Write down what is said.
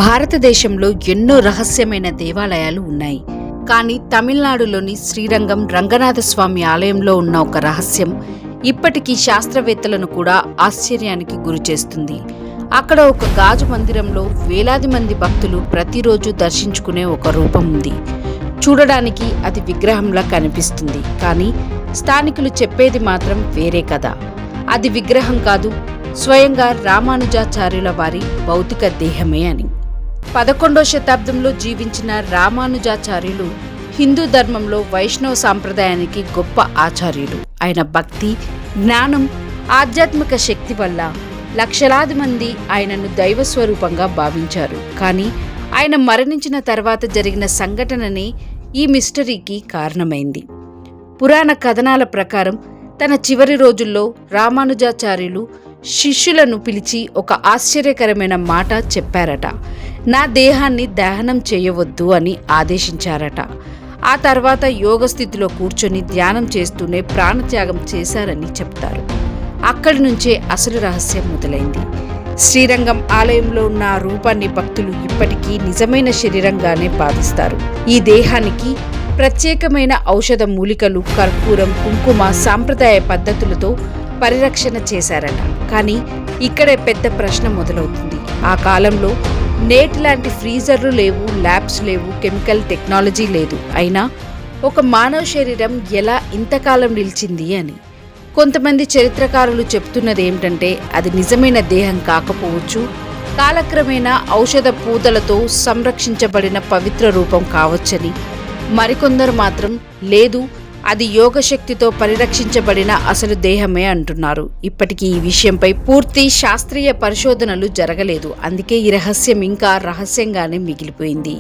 భారతదేశంలో ఎన్నో రహస్యమైన దేవాలయాలు ఉన్నాయి. కానీ తమిళనాడులోని శ్రీరంగం రంగనాథస్వామి ఆలయంలో ఉన్న ఒక రహస్యం ఇప్పటికీ శాస్త్రవేత్తలను కూడా ఆశ్చర్యానికి గురిచేస్తుంది. అక్కడ ఒక గాజు మందిరంలో వేలాది మంది భక్తులు ప్రతిరోజు దర్శించుకునే ఒక రూపం ఉంది. చూడడానికి అది విగ్రహంలా కనిపిస్తుంది, కానీ స్థానికులు చెప్పేది మాత్రం వేరే కదా. అది విగ్రహం కాదు, స్వయంగా రామానుజాచార్యుల వారి భౌతిక దేహమే అని. 11వ శతాబ్దంలో జీవించిన రామానుజాచార్యులు హిందూ ధర్మంలో వైష్ణవ సాంప్రదాయానికి గొప్ప ఆచార్యులు. ఆయన భక్తి, జ్ఞానం, ఆధ్యాత్మిక శక్తి వల్ల లక్షలాది మంది ఆయనను దైవస్వరూపంగా భావించారు. కానీ ఆయన మరణించిన తర్వాత జరిగిన సంఘటననే ఈ మిస్టరీకి కారణమైంది. పురాణ కథనాల ప్రకారం తన చివరి రోజుల్లో రామానుజాచార్యులు శిష్యులను పిలిచి ఒక ఆశ్చర్యకరమైన మాట చెప్పారట. నా దేహాన్ని దహనం చేయవద్దు అని ఆదేశించారట. ఆ తర్వాత యోగ స్థితిలో కూర్చొని ధ్యానం చేస్తూనే ప్రాణత్యాగం చేశారని చెప్తారు. అక్కడి నుంచే అసలు రహస్యం మొదలైంది. శ్రీరంగం ఆలయంలో ఉన్న ఆ రూపాన్ని భక్తులు ఇప్పటికీ నిజమైన శరీరంగానే భావిస్తారు. ఈ దేహానికి ప్రత్యేకమైన ఔషధ మూలికలు, కర్పూరం, కుంకుమ, సాంప్రదాయ పద్ధతులతో పరిరక్షణ చేశారట. కానీ ఇక్కడే పెద్ద ప్రశ్న మొదలవుతుంది. ఆ కాలంలో నేటిలాంటి ఫ్రీజర్లు లేవు, ల్యాబ్స్ లేవు, కెమికల్ టెక్నాలజీ లేదు. అయినా ఒక మానవ శరీరం ఎలా ఇంతకాలం నిలిచింది అని. కొంతమంది చరిత్రకారులు చెప్తున్నది ఏమిటంటే అది నిజమైన దేహం కాకపోవచ్చు, కాలక్రమేణా ఔషధ పూతలతో సంరక్షించబడిన పవిత్ర రూపం కావచ్చని. మరికొందరు మాత్రం లేదు, అది యోగశక్తితో పరిరక్షించబడిన అసలు దేహమే అంటున్నారు. ఇప్పటికీ ఈ విషయంపై పూర్తి శాస్త్రీయ పరిశోధనలు జరగలేదు. అందుకే ఈ రహస్యం ఇంకా రహస్యంగానే మిగిలిపోయింది.